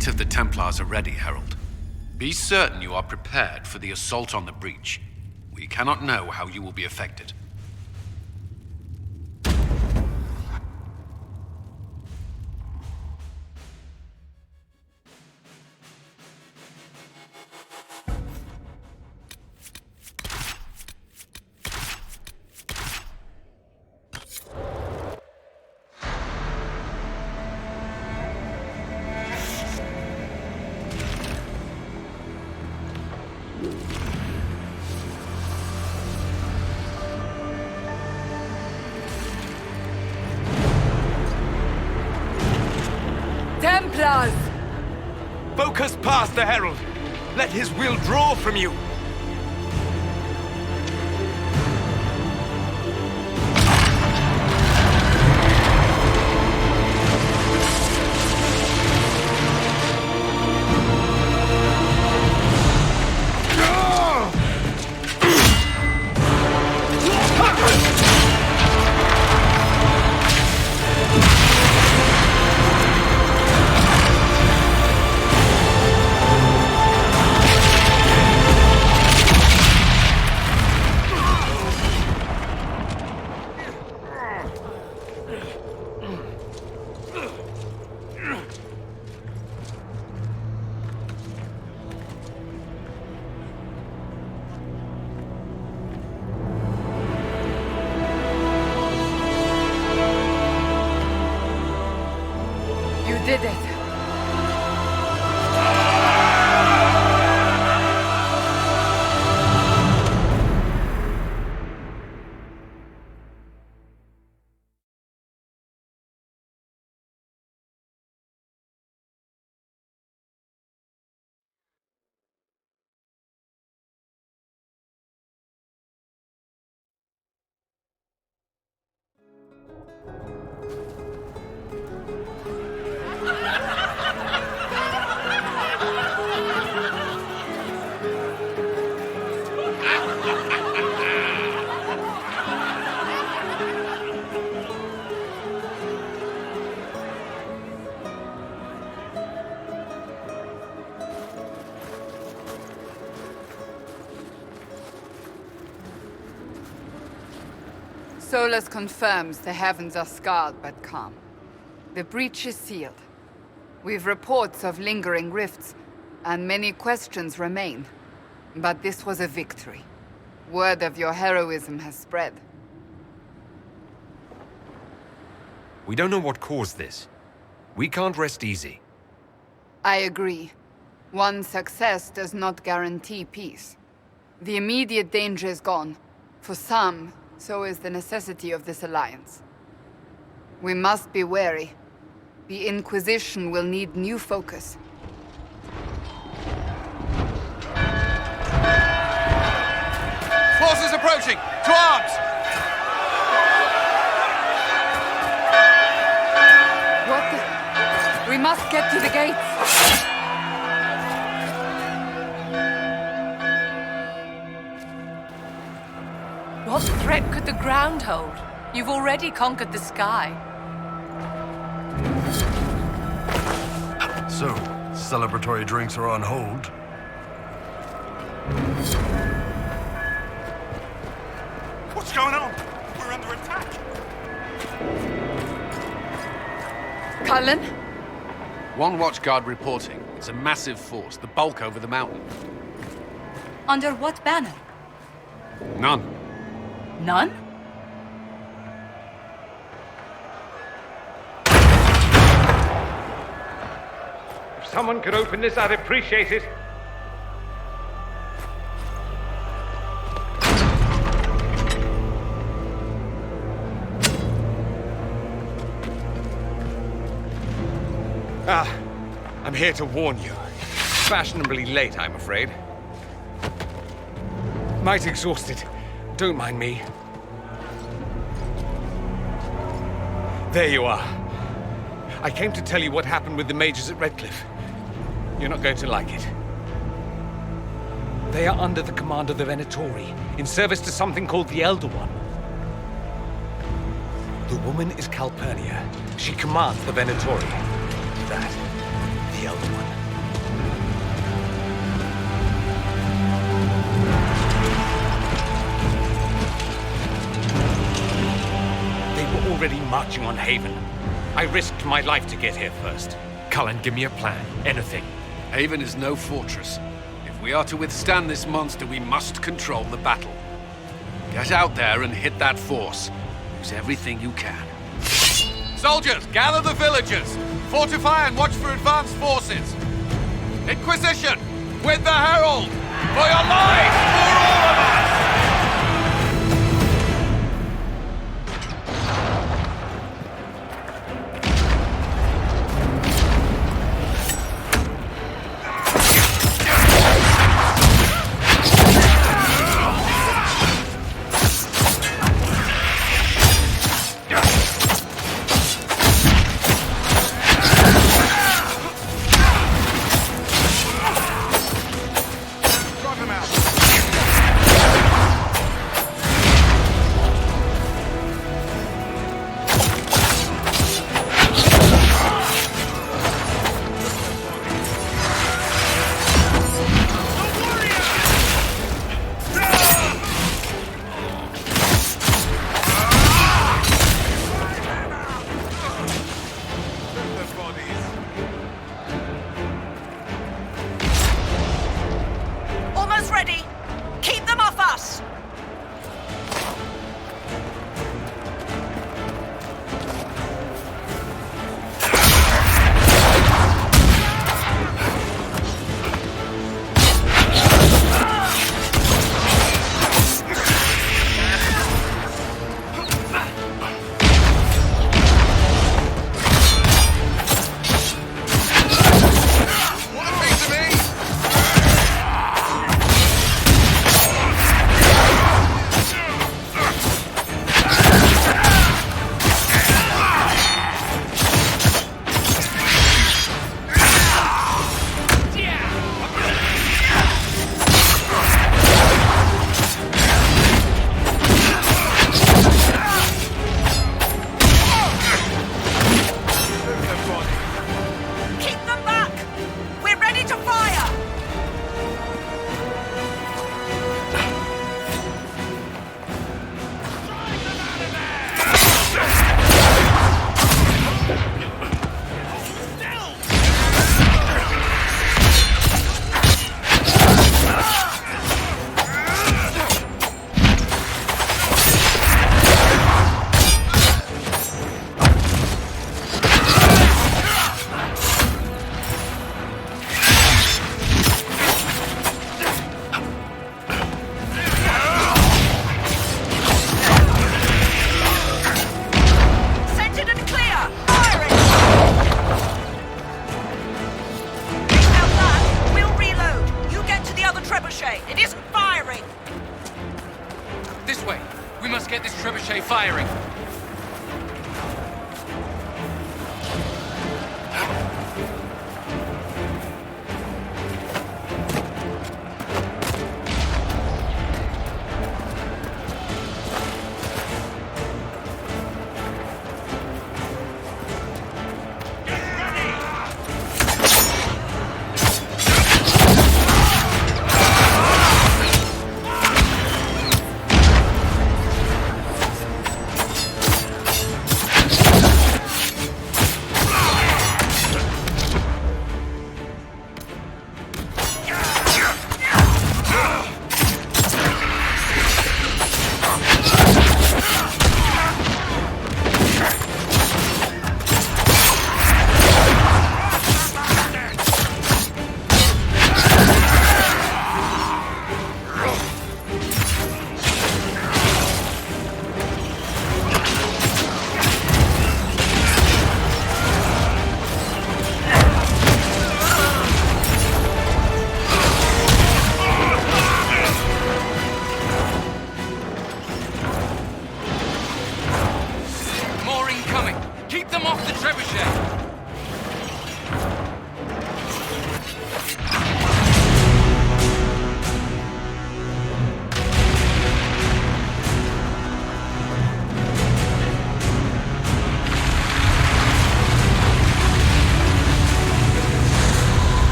fleet of the Templars are ready, Herald. Be certain you are prepared for the assault on the breach. We cannot know how you will be affected. Templars! Focus past the Herald. Let his will draw from you. Did it. Solas confirms the heavens are scarred but calm. The breach is sealed. We've reports of lingering rifts, and many questions remain. But this was a victory. Word of your heroism has spread. We don't know what caused this. We can't rest easy. I agree. One success does not guarantee peace. The immediate danger is gone. For some, so is the necessity of this alliance. We must be wary. The Inquisition will need new focus. Forces approaching! To arms! What the... We must get to the gates! What threat could the ground hold? You've already conquered the sky. So, celebratory drinks are on hold. What's going on? We're under attack. Cullen? One watchguard reporting. It's a massive force, the bulk over the mountain. Under what banner? None. None? If someone could open this, I'd appreciate it. I'm here to warn you. Fashionably late, I'm afraid. Might exhausted. Don't mind me. There you are. I came to tell you what happened with the mages at Redcliffe. You're not going to like it. They are under the command of the Venatori, in service to something called the Elder One. The woman is Calpurnia. She commands the Venatori. That, the Elder One. marching on Haven. I risked my life to get here first. Cullen, give me a plan. Anything. Haven is no fortress. If we are to withstand this monster, we must control the battle. Get out there and hit that force. Use everything you can. Soldiers, gather the villagers! Fortify and watch for advanced forces! Inquisition! With the Herald! For your lives! For all of us!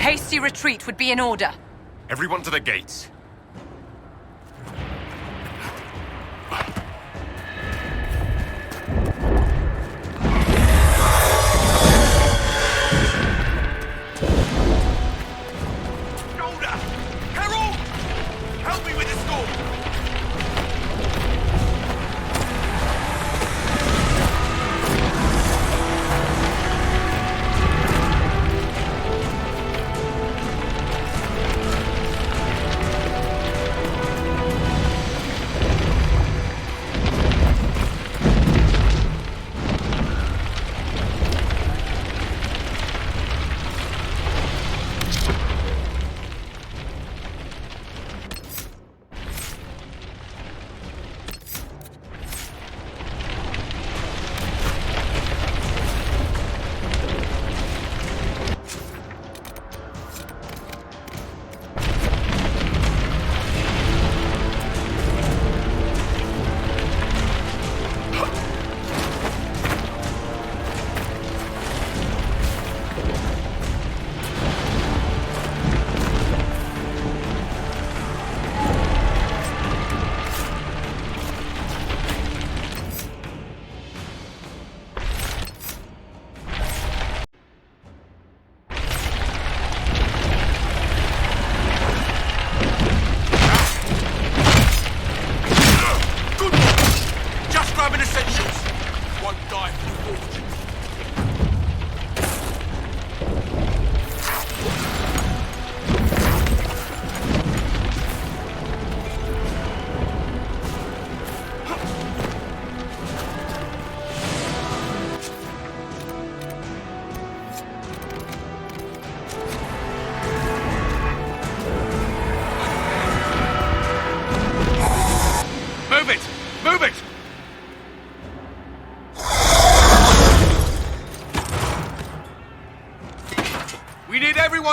hasty retreat would be in order. Everyone to the gates.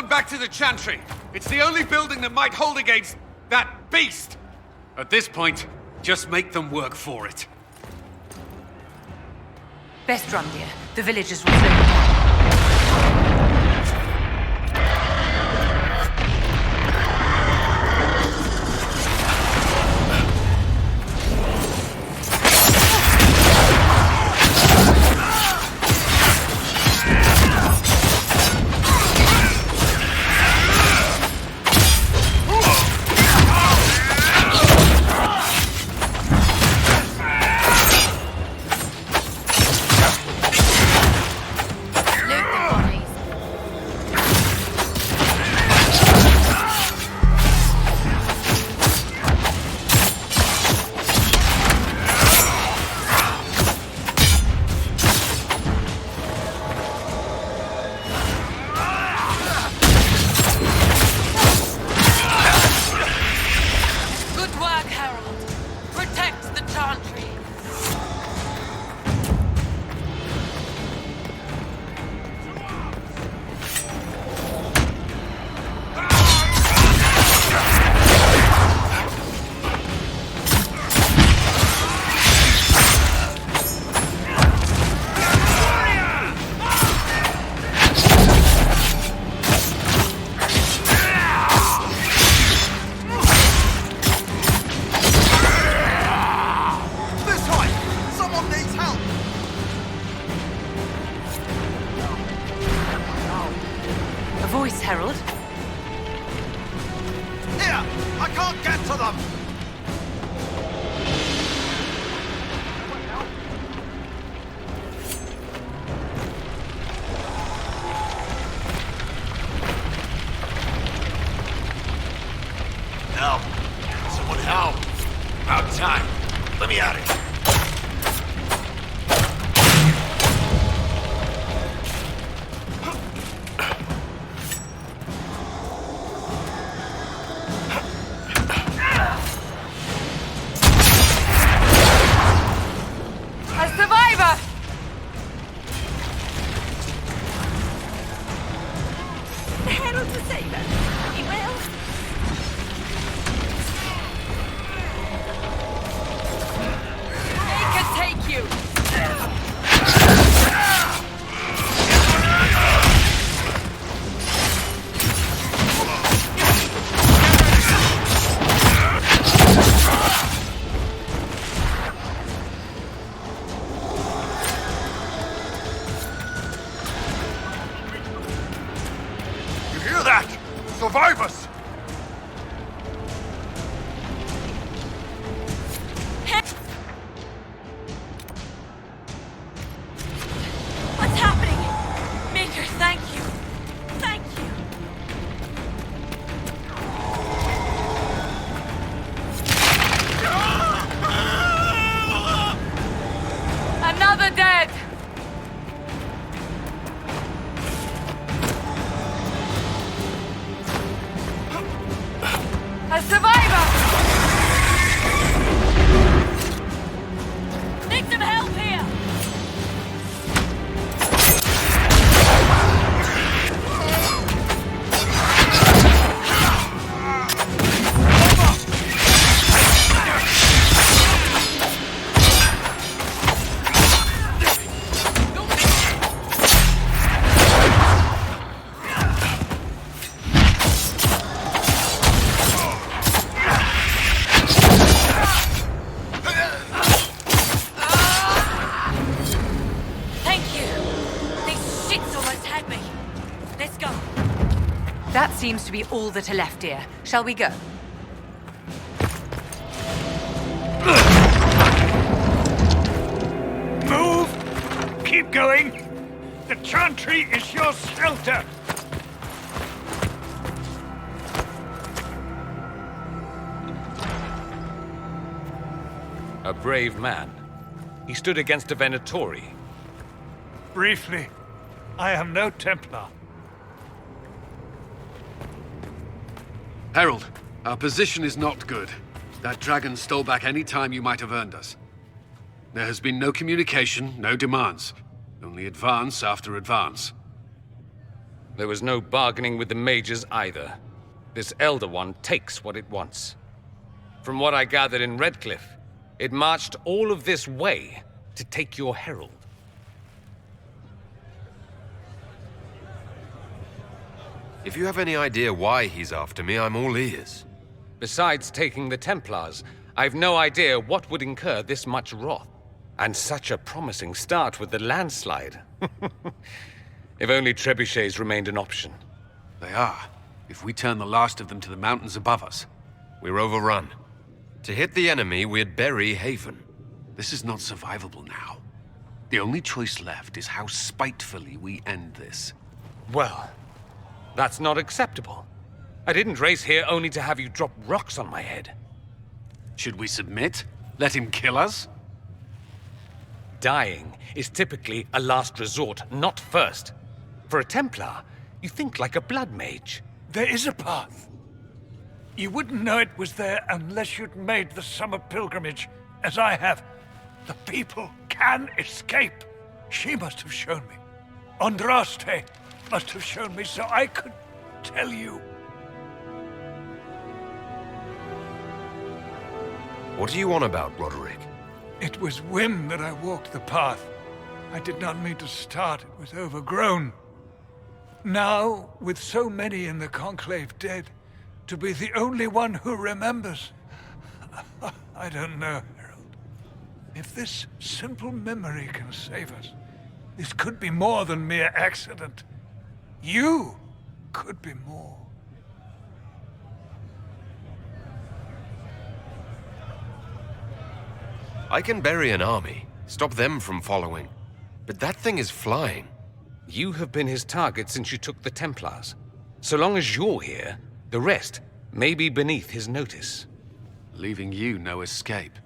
Back to the Chantry. It's the only building that might hold against that beast. At this point, just make them work for it. Best run, dear. The villagers will slow you down. hear that? Survivors! What's happening? Maker, thank you. Thank you. Another dead! A survivor! Need some help here! That seems to be all that are left here. Shall we go? Move! Keep going! The chantry is your shelter! A brave man. He stood against a Venatori. Briefly, I am no Templar. Herald, our position is not good. That dragon stole back any time you might have earned us. There has been no communication, no demands. Only advance after advance. There was no bargaining with the mages either. This Elder One takes what it wants. From what I gathered in Redcliffe, it marched all of this way to take your herald. If you have any idea why he's after me, I'm all ears. Besides taking the Templars, I've no idea what would incur this much wrath. And such a promising start with the landslide. If only trebuchets remained an option. They are, if we turn the last of them to the mountains above us. We're overrun. To hit the enemy, we'd bury Haven. This is not survivable now. The only choice left is how spitefully we end this. Well, that's not acceptable. I didn't race here only to have you drop rocks on my head. Should we submit? Let him kill us? Dying is typically a last resort, not first. For a Templar, you think like a blood mage. There is a path. You wouldn't know it was there unless you'd made the summer pilgrimage, as I have. The people can escape. She must have shown me. Andraste must have shown me so I could tell you. What are you on about, Roderick? It was whim that I walked the path. I did not mean to start. It was overgrown. Now, with so many in the Conclave dead, to be the only one who remembers. I don't know, Herald. If this simple memory can save us, this could be more than mere accident. You could be more. I can bury an army, stop them from following. But that thing is flying. You have been his target since you took the Templars. So long as you're here, the rest may be beneath his notice. Leaving you no escape.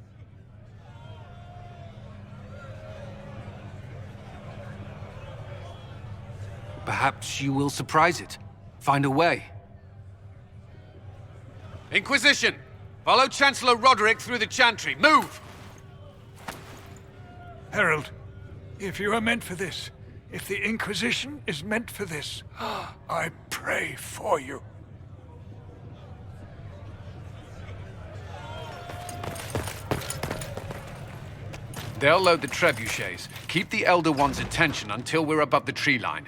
Perhaps you will surprise it. Find a way. Inquisition! Follow Chancellor Roderick through the Chantry. Move! Herald, if you are meant for this, if the Inquisition is meant for this, I pray for you. They'll load the trebuchets. Keep the Elder One's attention until we're above the tree line.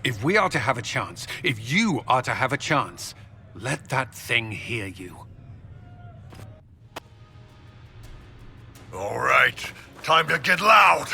If we are to have a chance, if you are to have a chance, let that thing hear you. All right, time to get loud.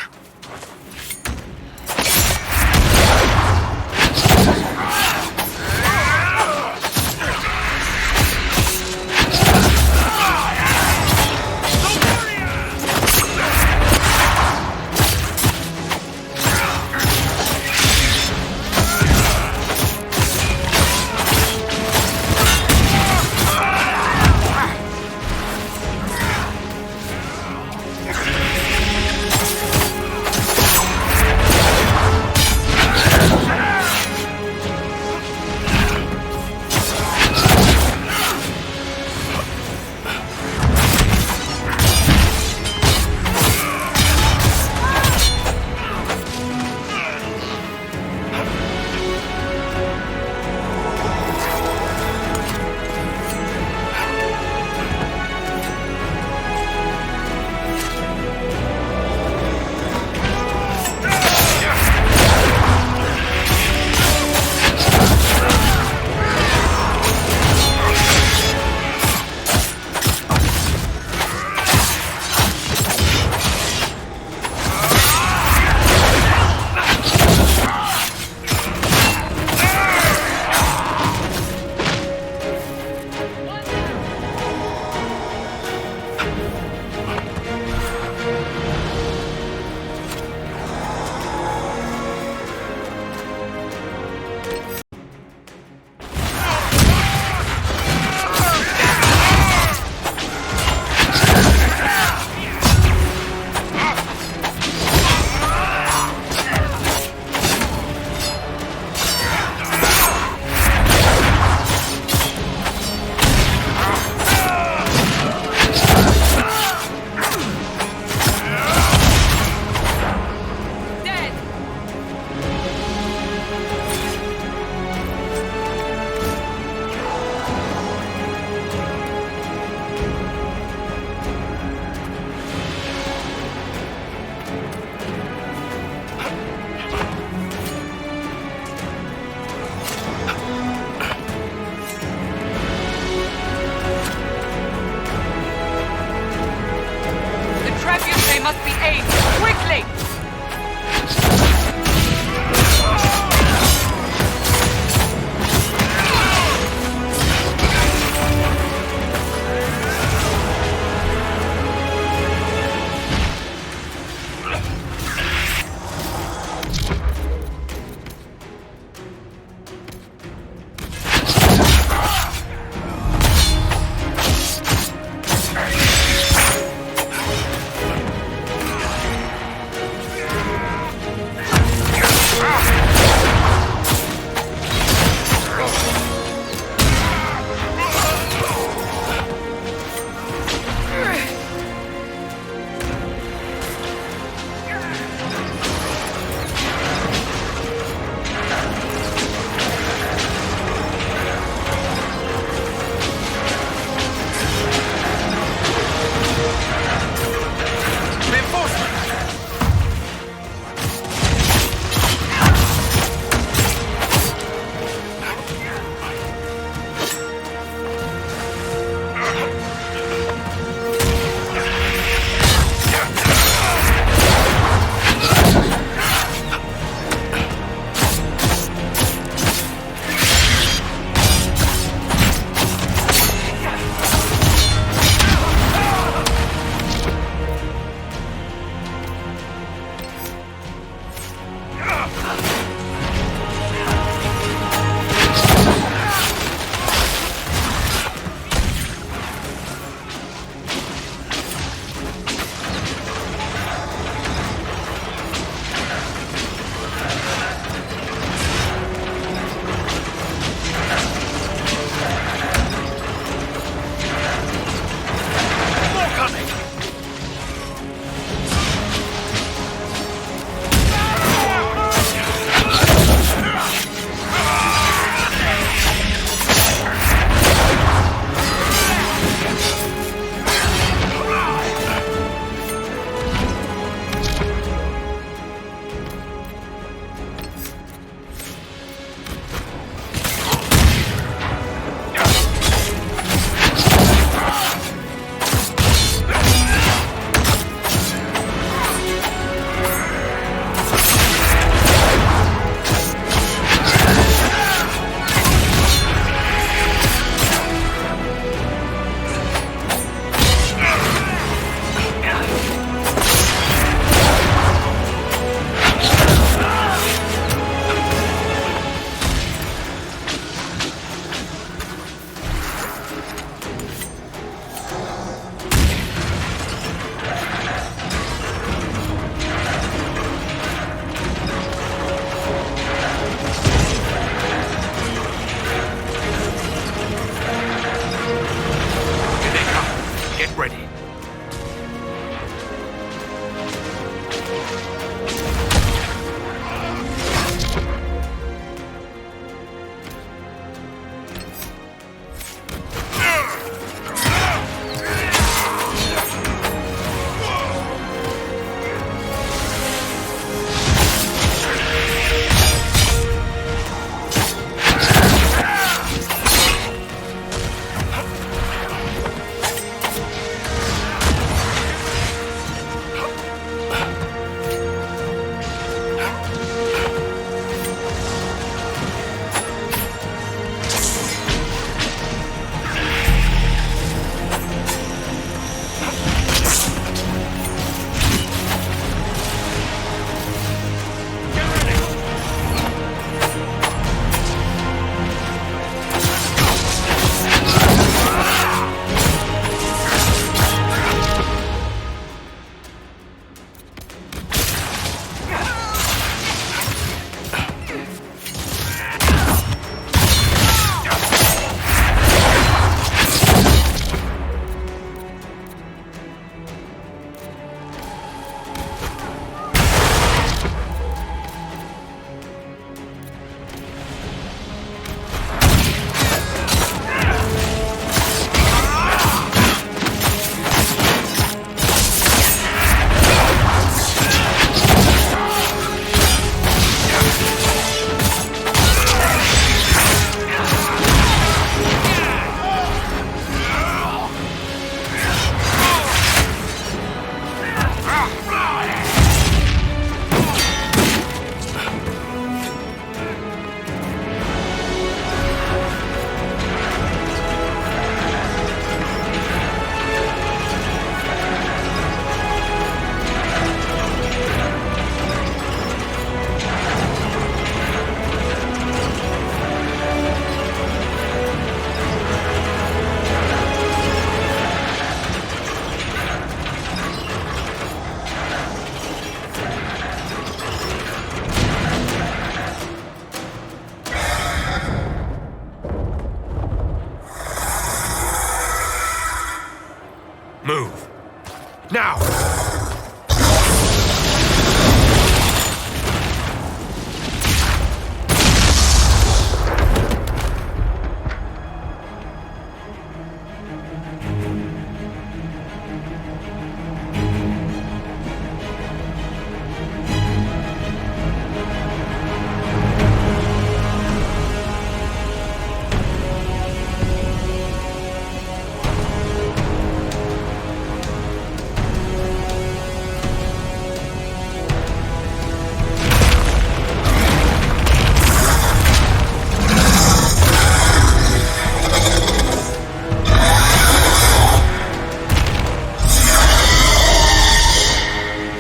Now!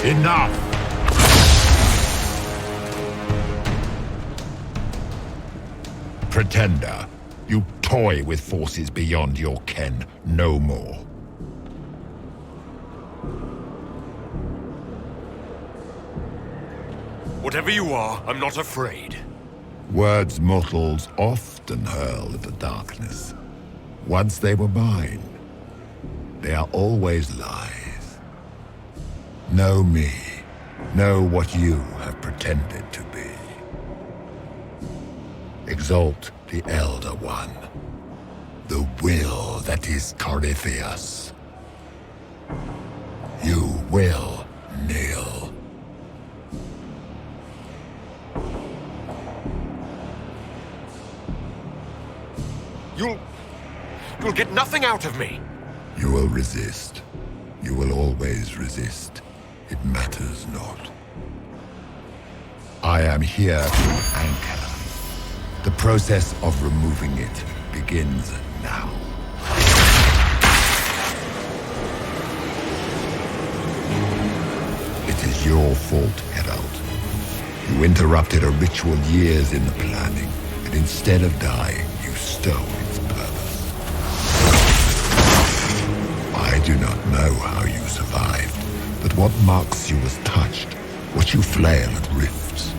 Enough! Pretender, you toy with forces beyond your ken no more. Whatever you are, I'm not afraid. Words mortals often hurl at the darkness. Once they were mine, they are always lies. Know me. Know what you have pretended to be. Exalt the Elder One. The will that is Corypheus. You will kneel. You'll get nothing out of me. You will resist. You will always resist. It matters not. I am here to anchor. The process of removing it begins now. It is your fault, Herald. You interrupted a ritual years in the planning, and instead of dying, you stole its purpose. I do not know how you survived. But what marks you as touched, what you flail at rifts,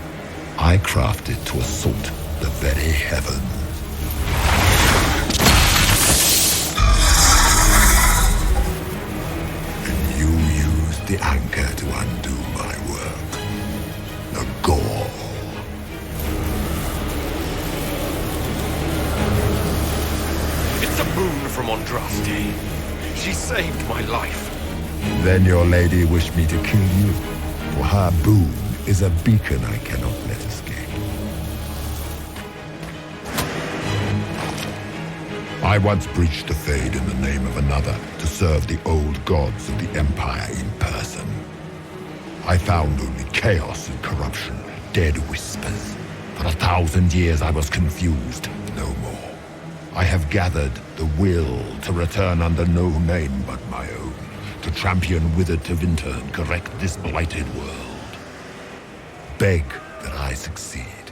I crafted to assault the very heavens. And you used the anchor to undo my work. The gall. It's a boon from Andraste. She saved my life. Then your lady wished me to kill you, for her boon is a beacon I cannot let escape. I once breached the Fade in the name of another to serve the old gods of the Empire in person. I found only chaos and corruption, dead whispers. For 1,000 years I was confused, no more. I have gathered the will to return under no name but my own. To champion withered Tevinter and correct this blighted world. Beg that I succeed,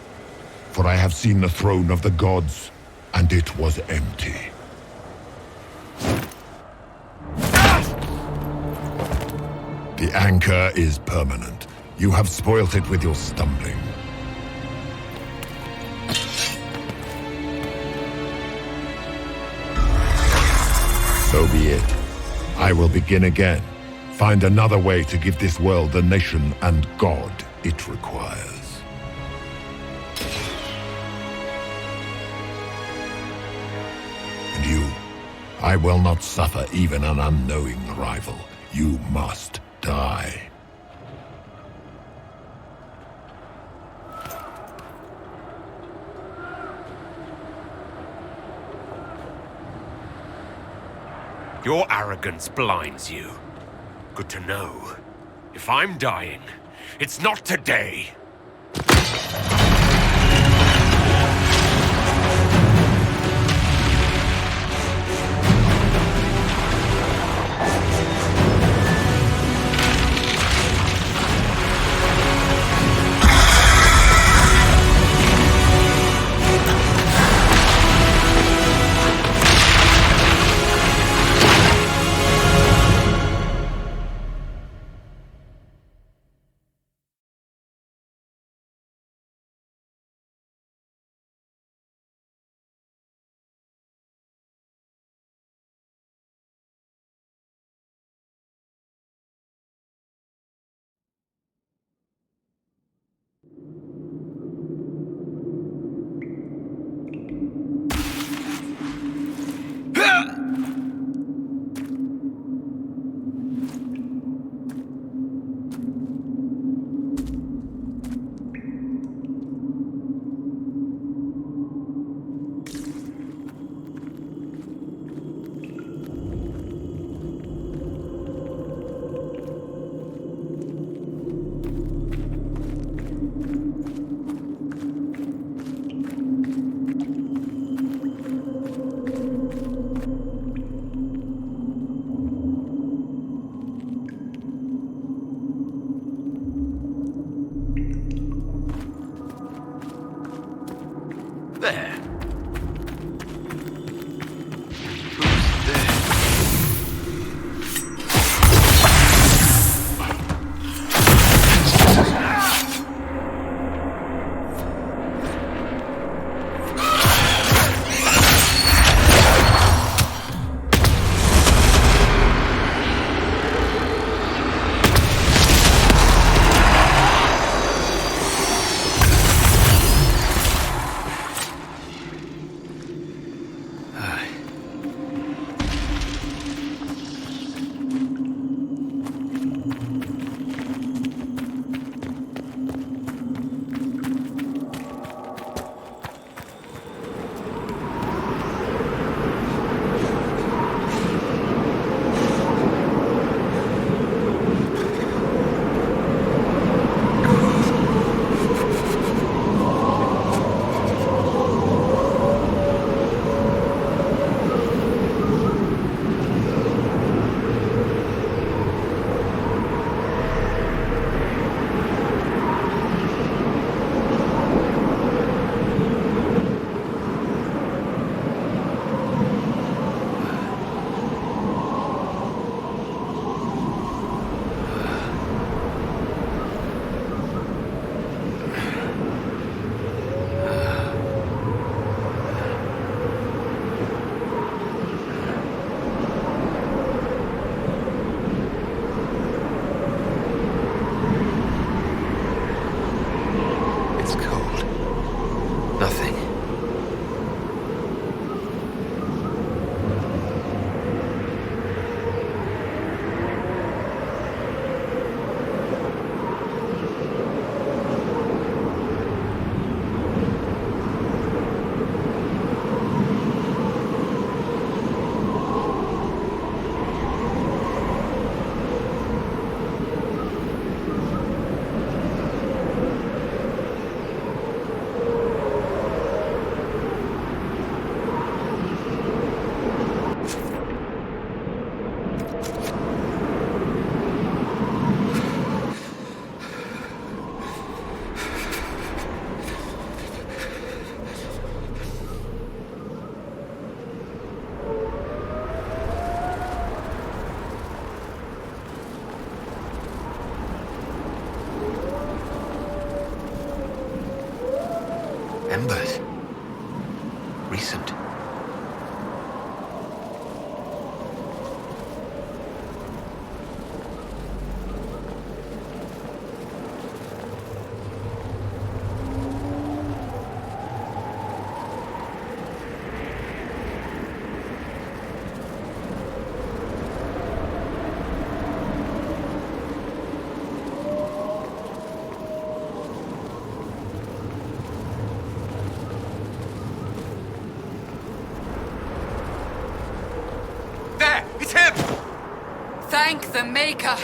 for I have seen the throne of the gods, and it was empty. The anchor is permanent. You have spoilt it with your stumbling. So be it. I will begin again. Find another way to give this world the nation and God it requires. And you, I will not suffer even an unknowing rival. You must die. Your arrogance blinds you. Good to know. If I'm dying, it's not today. There. Who's there? Embers. Recent. Thank the Maker!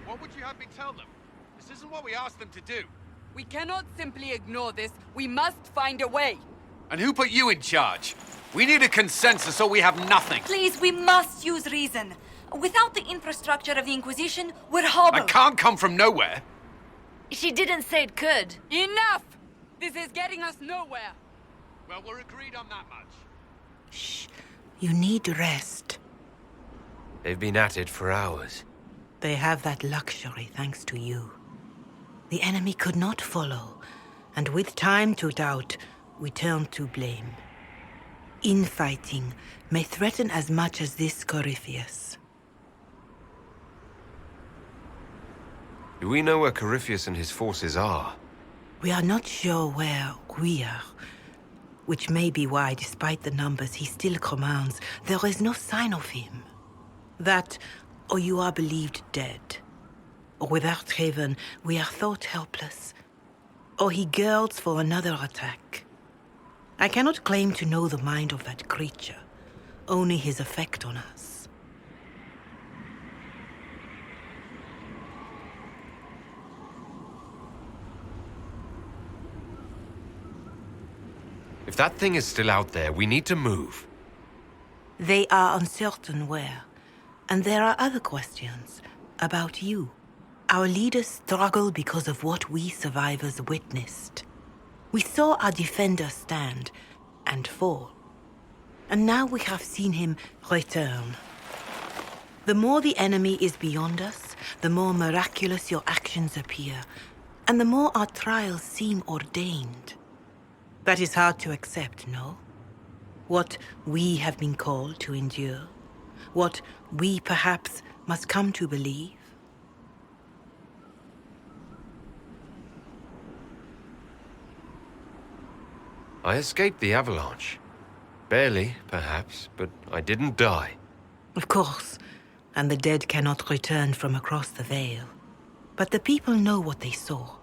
What would you have me tell them? This isn't what we asked them to do. We cannot simply ignore this. We must find a way. And who put you in charge? We need a consensus or we have nothing. Please, we must use reason. Without the infrastructure of the Inquisition, we're hobbled. I can't come from nowhere. She didn't say it could. Enough! This is getting us nowhere. Well, we're agreed on that much. Shh. You need rest. They've been at it for hours. They have that luxury thanks to you. The enemy could not follow, and with time to doubt, we turn to blame. Infighting may threaten as much as this Corypheus. Do we know where Corypheus and his forces are? We are not sure where we are, which may be why, despite the numbers he still commands, there is no sign of him. That, or you are believed dead. Or without Threnn, we are thought helpless. Or he girds for another attack. I cannot claim to know the mind of that creature, only his effect on us. If that thing is still out there, we need to move. They are uncertain where. And there are other questions about you. Our leaders struggle because of what we survivors witnessed. We saw our defender stand and fall. And now we have seen him return. The more the enemy is beyond us, the more miraculous your actions appear, and the more our trials seem ordained. That is hard to accept, no? What we have been called to endure, what we perhaps must come to believe. I escaped the avalanche. Barely, perhaps, but I didn't die. Of course, and the dead cannot return from across the veil. But the people know what they saw.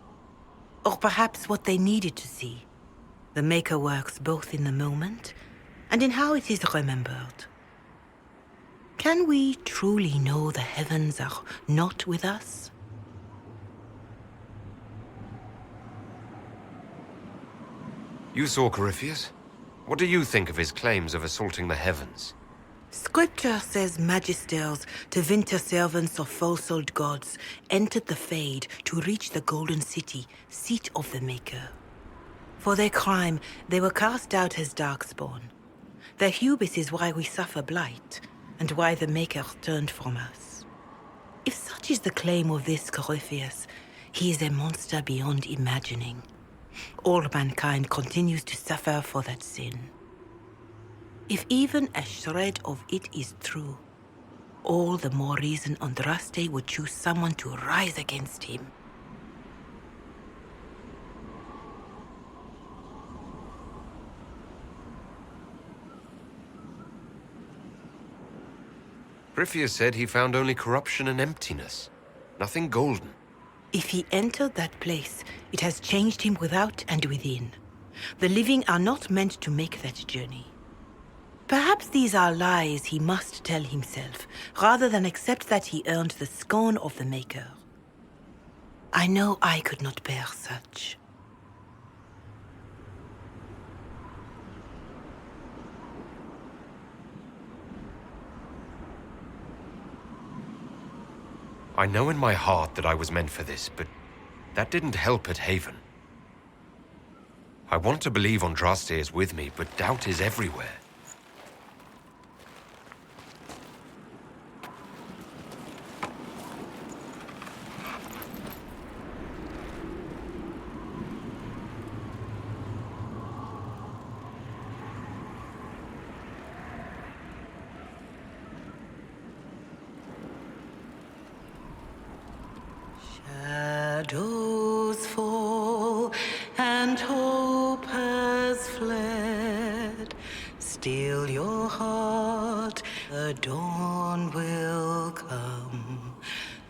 Or perhaps what they needed to see. The Maker works both in the moment and in how it is remembered. Can we truly know the heavens are not with us? You saw Corypheus? What do you think of his claims of assaulting the heavens? Scripture says magisters, to winter servants of false-souled gods, entered the Fade to reach the Golden City, seat of the Maker. For their crime, they were cast out as darkspawn. Their hubris is why we suffer blight, and why the Maker turned from us. If such is the claim of this Corypheus, he is a monster beyond imagining. All mankind continues to suffer for that sin. If even a shred of it is true, all the more reason Andraste would choose someone to rise against him. Corypheus said he found only corruption and emptiness. Nothing golden. If he entered that place, it has changed him without and within. The living are not meant to make that journey. Perhaps these are lies he must tell himself, rather than accept that he earned the scorn of the Maker. I know I could not bear such. I know in my heart that I was meant for this, but that didn't help at Haven. I want to believe Andraste is with me, but doubt is everywhere. Shadows fall and hope has fled. Still your heart, the dawn will come.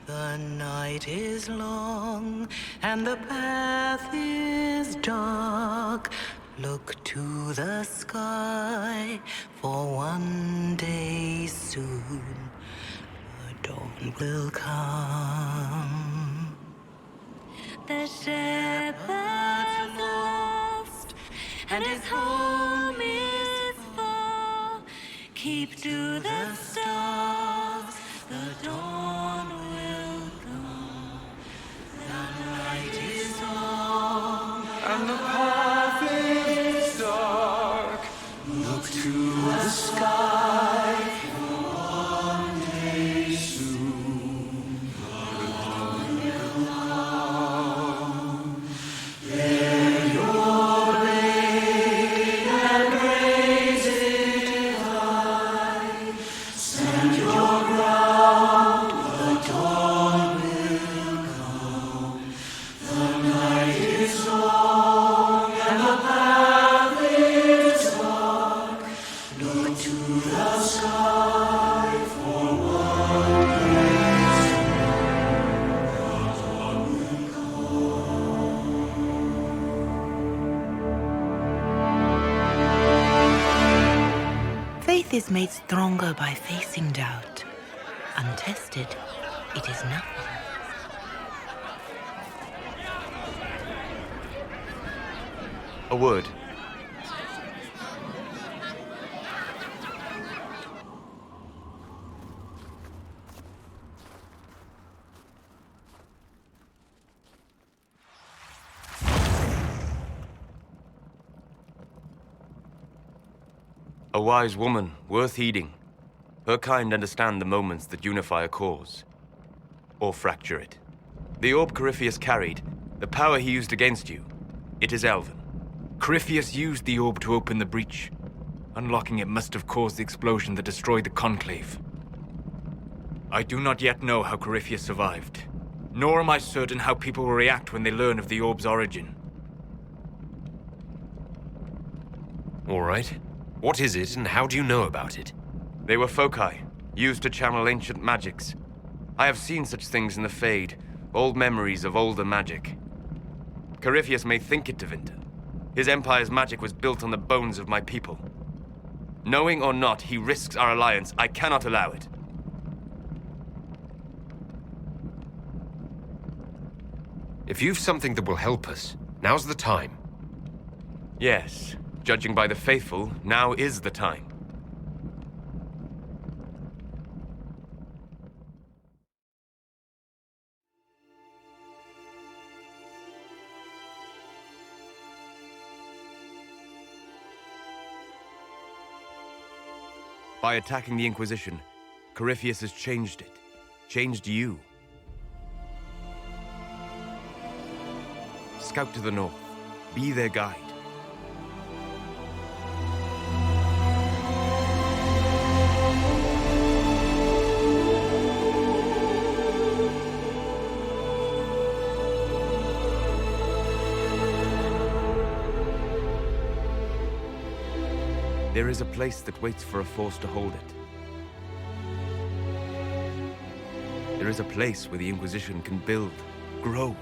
The night is long and the path is dark. Look to the sky, for one day soon the dawn will come. The shepherd's lost, and his home is far. Keep to the stars, the dawn will come. The night is long, And the path is dark. look to the sky. One day soon, the dawn will come. Bear your blade and raise it high. Stand your ground, the dawn will come. The night is long and the path is dark. Look to the sky for one day soon. The dawn will Faith is made stronger by facing doubt. Untested, it is nothing. A word. A wise woman, worth heeding. Her kind understand the moments that unify a cause. Or fracture it. The orb Corypheus carried, the power he used against you, it is elven. Corypheus used the orb to open the breach. Unlocking it must have caused the explosion that destroyed the Conclave. I do not yet know how Corypheus survived, nor am I certain how people will react when they learn of the orb's origin. All right. What is it, and how do you know about it? They were foci, used to channel ancient magics. I have seen such things in the Fade, old memories of older magic. Corypheus may think it Defiende. His empire's magic was built on the bones of my people. Knowing or not, he risks our alliance. I cannot allow it. If you've something that will help us, now's the time. Yes. Judging by the faithful, now is the time. By attacking the Inquisition, Corypheus has changed it. Changed you. Scout to the north. Be their guide. There is a place that waits for a force to hold it. There is a place where the Inquisition can build, grow.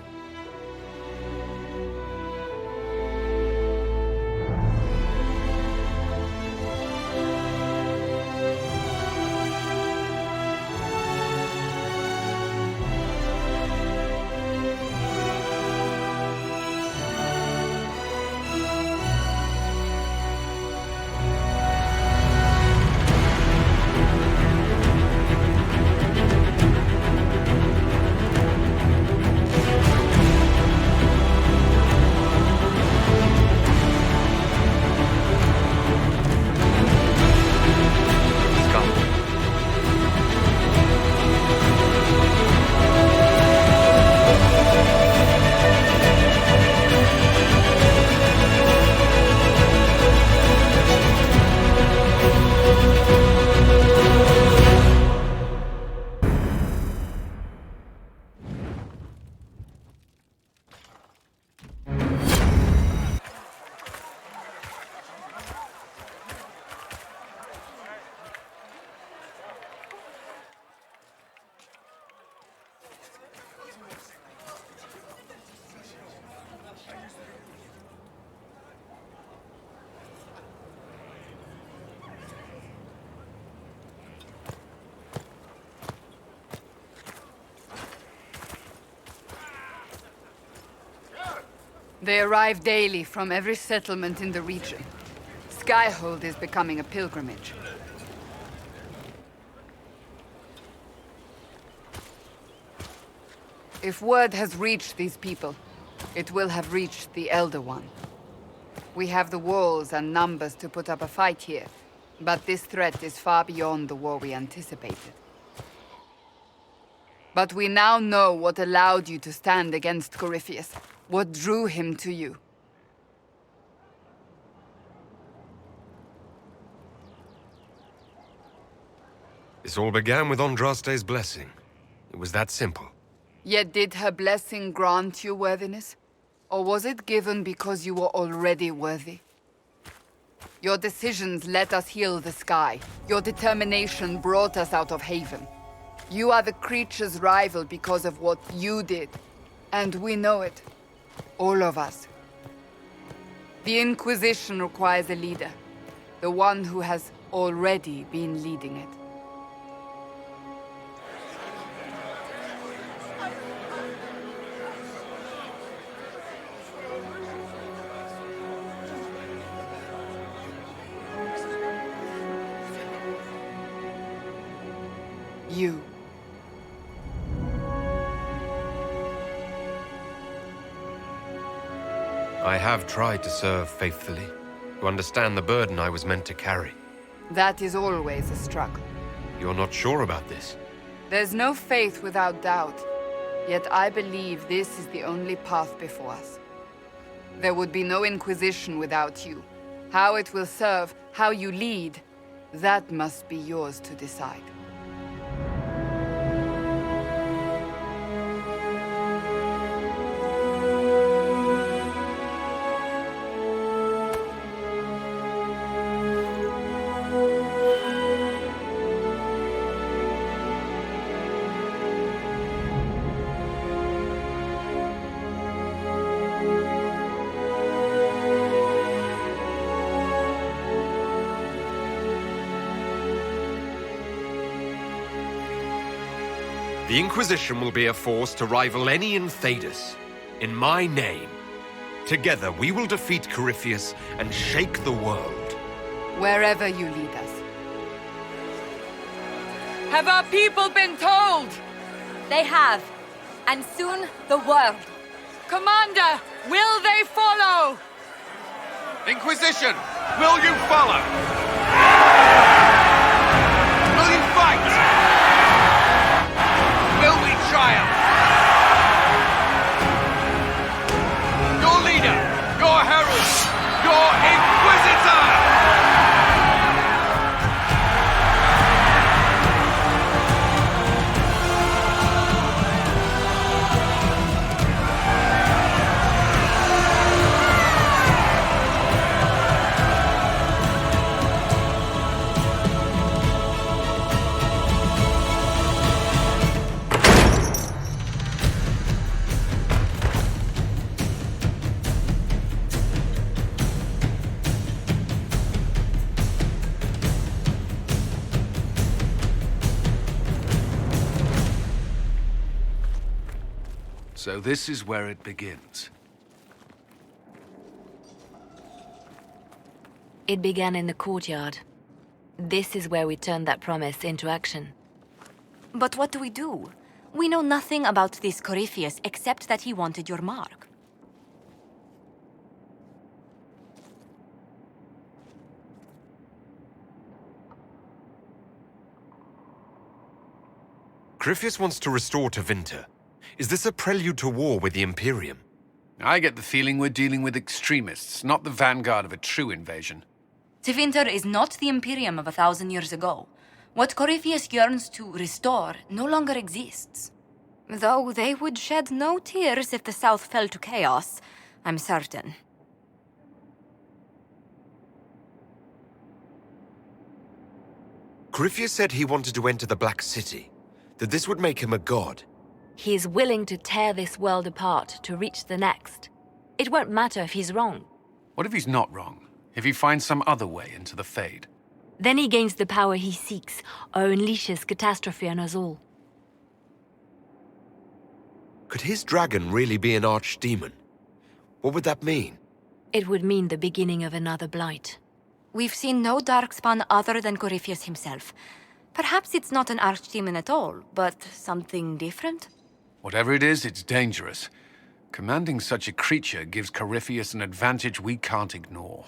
They arrive daily from every settlement in the region. Skyhold is becoming a pilgrimage. If word has reached these people, it will have reached the Elder One. We have the walls and numbers to put up a fight here, but this threat is far beyond the war we anticipated. But we now know what allowed you to stand against Corypheus, what drew him to you. This all began with Andraste's blessing. It was that simple. Yet did her blessing grant you worthiness? Or was it given because you were already worthy? Your decisions let us heal the sky. Your determination brought us out of Haven. You are the creature's rival because of what you did. And we know it. All of us. The Inquisition requires a leader. The one who has already been leading it. You. I have tried to serve faithfully, to understand the burden I was meant to carry. That is always a struggle. You're not sure about this? There's no faith without doubt. Yet I believe this is the only path before us. There would be no Inquisition without you. How it will serve, how you lead, that must be yours to decide. The Inquisition will be a force to rival any in Thedas. In my name. Together, we will defeat Corypheus and shake the world. Wherever you lead us. Have our people been told? They have. And soon, the world. Commander, will they follow? Inquisition, will you follow? Will you fight? Will we triumph? Your leader, your herald, your Inquisitor! So this is where it begins. It began in the courtyard. This is where we turned that promise into action. But what do we do? We know nothing about this Corypheus except that he wanted your mark. Corypheus wants to restore Tevinter. Is this a prelude to war with the Imperium? I get the feeling we're dealing with extremists, not the vanguard of a true invasion. Tevinter is not the Imperium of 1,000 years ago. What Corypheus yearns to restore no longer exists. Though they would shed no tears if the South fell to chaos, I'm certain. Corypheus said he wanted to enter the Black City, that this would make him a god. He is willing to tear this world apart to reach the next. It won't matter if he's wrong. What if he's not wrong? If he finds some other way into the Fade? Then he gains the power he seeks, or unleashes catastrophe on us all. Could his dragon really be an archdemon? What would that mean? It would mean the beginning of another blight. We've seen no darkspawn other than Corypheus himself. Perhaps it's not an archdemon at all, but something different? Whatever it is, it's dangerous. Commanding such a creature gives Corypheus an advantage we can't ignore.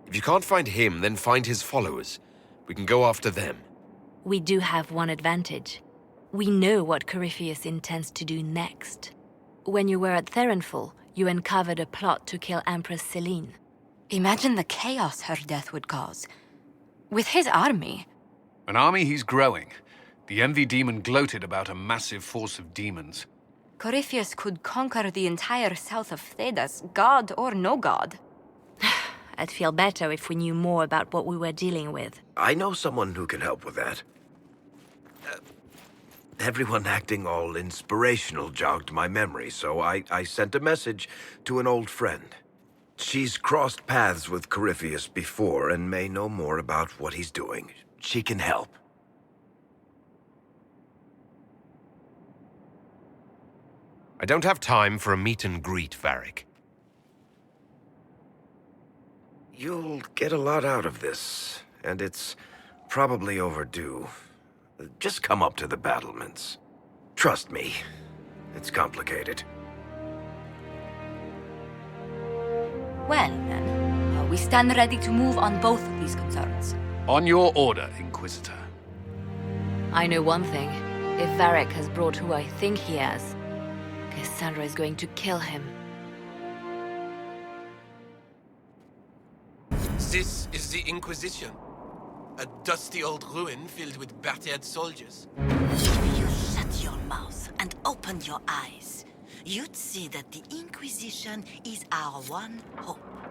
If you can't find him, then find his followers. We can go after them. We do have one advantage. We know what Corypheus intends to do next. When you were at Threnn, you uncovered a plot to kill Empress Selene. Imagine the chaos her death would cause. With his army. An army he's growing. The Envy Demon gloated about a massive force of demons. Corypheus could conquer the entire south of Thedas, god or no god. I'd feel better if we knew more about what we were dealing with. I know someone who can help with that. Everyone acting all inspirational jogged my memory, so I sent a message to an old friend. She's crossed paths with Corypheus before and may know more about what he's doing. She can help. I don't have time for a meet and greet, Varric. You'll get a lot out of this, and it's probably overdue. Just come up to the battlements. Trust me, it's complicated. Well, then, are We stand ready to move on both of these concerns. On your order, Inquisitor. I know one thing. If Varric has brought who I think he has, Cassandra is going to kill him. This is the Inquisition. A dusty old ruin filled with battered soldiers. If you shut your mouth and open your eyes, you'd see that the Inquisition is our one hope.